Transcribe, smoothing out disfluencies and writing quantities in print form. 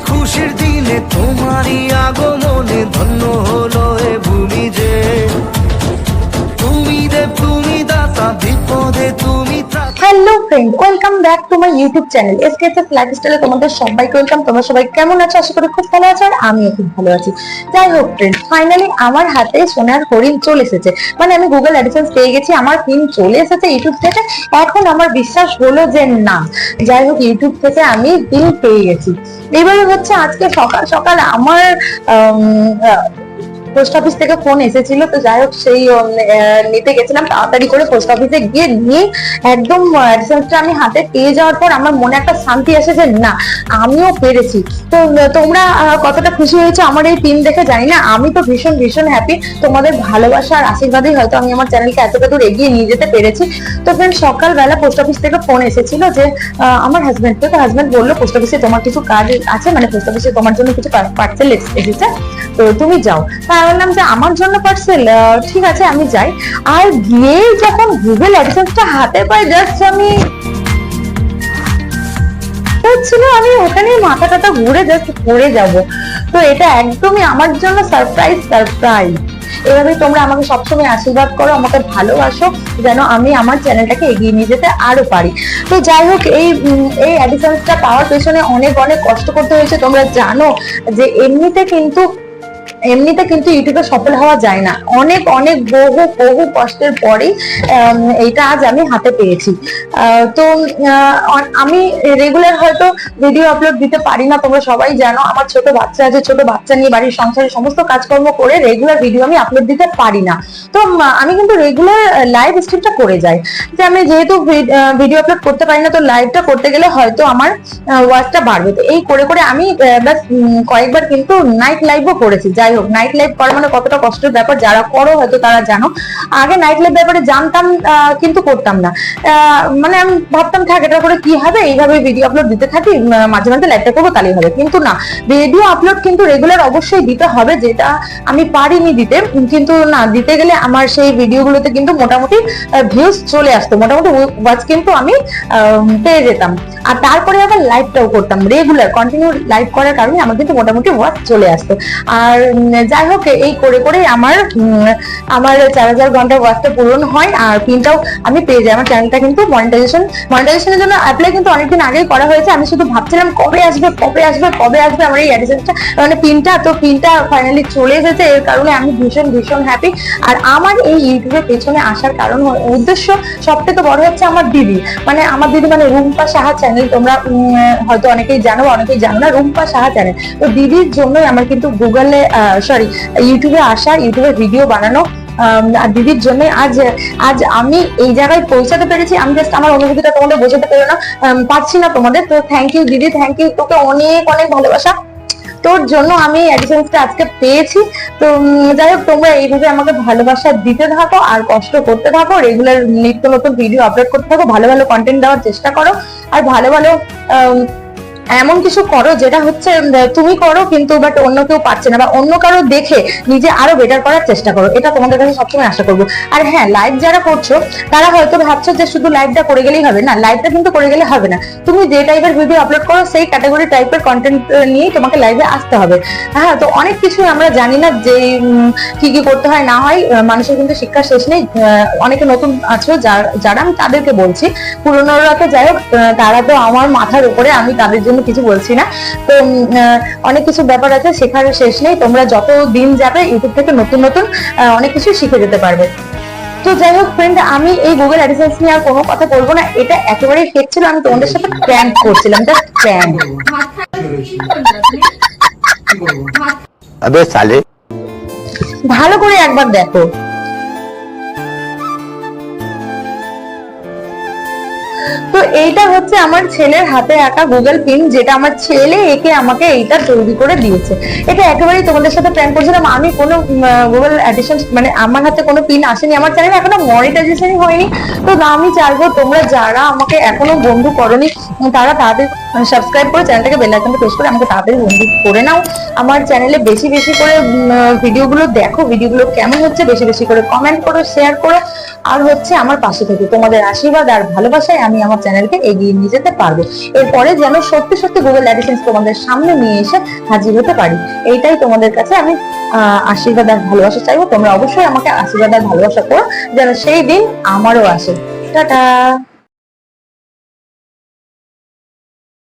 খুশির দিনে তোমারই আগমনে ধন্য হলো এ ভূমি যে। তুমি দেব তুমি দাতা, বিপদে তুমি ত্রাতা। Hello friend, welcome back to my YouTube channel SKS লাইফস্টাইলে তোমাদের সবাইকে ওয়েলকাম। তোমরা সবাই কেমন আছো? আশা করি খুব ভালো আছো, আর আমিও খুব ভালো আছি। যাই হোক ফ্রেন্ড, ফাইনালি আমার হাতে সোনার হরিণ চলে এসেছে। মানে আমি গুগল অ্যাডসেন্স পেয়ে গেছি, আমার পিন চলে এসেছে ইউটিউব থেকে। এখন আমার বিশ্বাস হলো যে না, যাই হোক ইউটিউব থেকে আমি পিন পেয়ে গেছি। এবারে হচ্ছে আজকে সকাল সকাল আমার পোস্ট অফিস থেকে ফোন এসেছিল, তো যাই হোক সেই নিতে গেছিলাম তাড়াতাড়ি করে পোস্ট অফিসে গিয়ে নিয়ে একদম অ্যাডসেন্সটা আমি হাতে পেয়ে যাওয়ার পর আমার মনে একটা শান্তি আসে যে না, আমিও পেরেছি। তো তোমরা কতটা খুশি হয়েছে আমার এই পিন দেখে জানি না, আমি তো ভীষণ ভীষণ হ্যাপি। তোমাদের ভালোবাসা আর আশীর্বাদই হয়তো আমি আমার চ্যানেলকে এতটা দূর এগিয়ে নিয়ে যেতে পেরেছি। তো ফ্রেন্ড, সকালবেলা পোস্ট অফিস থেকে ফোন এসেছিল যে আমার হাজবেন্ডকে, তো হাজবেন্ড বললো পোস্ট অফিসে তোমার কিছু কাজ আছে, মানে পোস্ট অফিসে তোমার জন্য কিছু পার্সেল এসেছে, তো তুমি যাও। বললাম যে আমার জন্য পার্সেল, ঠিক আছে আমি যাই। আর গিয়ে যখন গুগল অ্যাডসেন্সটা হাতে পাই, জাস্ট আমি ছিল আমি ওখানে মাথা টাথা ঘুরে জাস্ট পড়ে যাব। তো এটা একদমই আমার জন্য সারপ্রাইজ। এভাবে তোমরা আমাকে সবসময় আশীর্বাদ করো, আমাকে ভালোবাসো, যেন আমি আমার চ্যানেলটাকে এগিয়ে নিয়ে যেতে আরো পারি। তো যাই হোক, এই অ্যাডসেন্সটা পাওয়ার পেছনে অনেক অনেক কষ্ট করতে হয়েছে। তোমরা জানো যে এমনিতে কিন্তু ইউটিউবে সফল হওয়া যায় না, অনেক অনেক বহু বহু কষ্টের পরেই এইটা আজ আমি হাতে পেয়েছি। তো আমি রেগুলার হয়তো ভিডিও আপলোড দিতে পারি না, তোমরা সবাই জানো আমার ছোট বাচ্চা আছে, ছোট বাচ্চা নিয়ে বাড়ির সংসারের সমস্ত কাজকর্ম করে রেগুলার ভিডিও আমি আপলোড দিতে পারি না। তো আমি কিন্তু রেগুলার লাইভ স্ট্রিমটা করে যাই, যে আমি যেহেতু ভিডিও আপলোড করতে পারি না, তো লাইভটা করতে গেলে হয়তো আমার ওয়াচটা বাড়বে। তো এই করে করে আমি ব্যাস কয়েকবার কিন্তু নাইট লাইভও করেছি। যাই হোক, নাইট লাইভ করা মানে কতটা কষ্টের ব্যাপার, যারা করো হয়তো তারা জানো। আগে নাইট লাইভ ব্যাপারে জানতাম কিন্তু করতাম না। মানে আমি ভাবতাম থাক, এটা করে কি হবে, এইভাবে ভিডিও আপলোড দিতে থাকি, মাঝে মাঝে লাইভটা করবো তাহলেই হবে। কিন্তু না, ভিডিও আপলোড কিন্তু রেগুলার অবশ্যই দিতে হবে, যেটা আমি পারিনি দিতে। কিন্তু না, দিতে গেলে আমার সেই ভিডিওগুলোতে কিন্তু মোটামুটি ভিউজ চলে আসতো, মোটামুটি ওয়াচ কিন্তু আমি পেয়ে যেতাম। আর তারপরে আবার লাইভটাও করতাম, রেগুলার কন্টিনিউ লাইভ করার কারণে আমার কিন্তু মোটামুটি ওয়াচ চলে আসতো। আর যাই হোক, এই করে করে আমার 4000 ঘন্টা ওয়াচটা পূরণ হয়, আর পিনটাও আমি পেয়ে যাই। আমার চ্যানেলটা কিন্তু মনিটাইজেশনের জন্য অ্যাপ্লাই কিন্তু অনেকদিন আগেই করা হয়েছে। আমি শুধু ভাবছিলাম কবে আসবে আমার এই অ্যাডসেন্সটা, মানে পিনটা। তো পিনটা ফাইনালি চলে এসেছে, এর কারণে আমি ভীষণ ভীষণ হ্যাপি। আর আমার এই ইউটিউবের পেছনে আসার কারণ উদ্দেশ্য সব থেকে বড় হচ্ছে আমার দিদি, মানে রুম্পা সাহা চ্যানেল। তোমরা হয়তো অনেকেই জানো, অনেকেই জানো না, রুম্পা সাহা চ্যানেল। তো দিদির জন্যই আমার কিন্তু ইউটিউবে আসা, ইউটিউবে ভিডিও বানানো। আর দিদির জন্য আজ আমি এই জায়গায় পৌঁছাতে পেরেছি। আমি জাস্ট আমার অনুভূতিটা তোমাদের বোঝাতে পারছি না তোমাদের। তো থ্যাংক ইউ দিদি, থ্যাংক ইউ, তোকে অনেক অনেক ভালোবাসা। তোর জন্য আমি অ্যাডসেন্সটা আজকে পেয়েছি। তো যাই হোক, তোমরা এইভাবে আমাকে ভালোবাসা দিতে থাকো আর কষ্ট করতে থাকো, রেগুলার নিত্য নতুন ভিডিও আপলোড করতে থাকো, ভালো ভালো কন্টেন্ট দেওয়ার চেষ্টা করো, আর ভালো ভালো এমন কিছু করো যেটা হচ্ছে তুমি করো কিন্তু বাট অন্য কেউ পাচ্ছে না, বা অন্য কারো দেখে নিজে আরো বেটার করার চেষ্টা করো। এটা তোমাদের কাছে সবসময় আশা করবো। আর হ্যাঁ, লাইভ যারা করছো তারা হয়তো ভাবছো যে শুধু লাইভটা করে গেলেই হবে, না, লাইভটা কিন্তু করে গেলে হবে না। তুমি যে টাইপের ভিডিও আপলোড করো সেই ক্যাটাগরি টাইপের কন্টেন্ট নিয়েই তোমাকে লাইভে আসতে হবে। হ্যাঁ, তো অনেক কিছু আমরা জানি না যে কি কি করতে হয় না হয়, মানুষের কিন্তু শিক্ষা শেষ নেই। অনেকে নতুন আছো যারা, আমি তাদেরকে বলছি, পুরনোরা তো যাই হোক, তারা তো আমার মাথার উপরে, আমি তাদের জন্য কিছু বলছি না। তো অনেক কিছু ব্যাপার আছে, শেখার শেষ নেই। তোমরা যত দিন যাবে ইউটিউব থেকে নতুন নতুন অনেক কিছু শিখে যেতে পারবে। তো যাই হোক ফ্রেন্ড, আমি এই গুগল অ্যাডসেন্স নিয়ে আর কোনো কথা বলবো না, এটা একেবারেই ফেক ছিল। আমি তোমাদের সাথে প্র্যাঙ্ক করছিলাম, জাস্ট প্র্যাঙ্ক। আবে সালে, ভালো করে একবার দেখো। তো এইটা হচ্ছে আমার ছেলের হাতে আঁকা গুগল পিন, যেটা আমার ছেলে এঁকে আমাকে এইটা তৈরি করে দিয়েছে। এটা একেবারেই তোমাদের সাথে প্র্যাঙ্ক করছিলাম। আমি কোনো গুগল অ্যাডিশন, মানে আমার হাতে কোনো পিন আসেনি, আমার চ্যানেলে এখনো মনিটাইজেশনই হয়নি। তো আমি চাইবো তোমরা যারা আমাকে এখনো বন্ধু করনি, তারা তাদের সাবস্ক্রাইব করে চ্যানেলটাকে বেল আইকনটা প্রেস করে আমাকে তাড়াতাড়ি বন্ধু করে নাও। আমার চ্যানেলে বেশি বেশি করে ভিডিওগুলো দেখো, ভিডিওগুলো কেমন হচ্ছে বেশি বেশি করে কমেন্ট করো, শেয়ার করো, আর হচ্ছে আমার পাশে থেকে তোমাদের আশীর্বাদ আর ভালোবাসায় আমি আমার চ্যানেলকে এগিয়ে নিয়ে যেতে পারবো। এরপরে যেন সত্যি সত্যি গুগল অ্যাডসেন্স তোমাদের সামনে নিয়ে এসে হাজির হতে পারি, এইটাই তোমাদের কাছে আমি আশীর্বাদ আর ভালোবাসা চাইবো। তোমরা অবশ্যই আমাকে আশীর্বাদ আর ভালোবাসা করো যেন সেই দিন আমারও আসে। টাটা।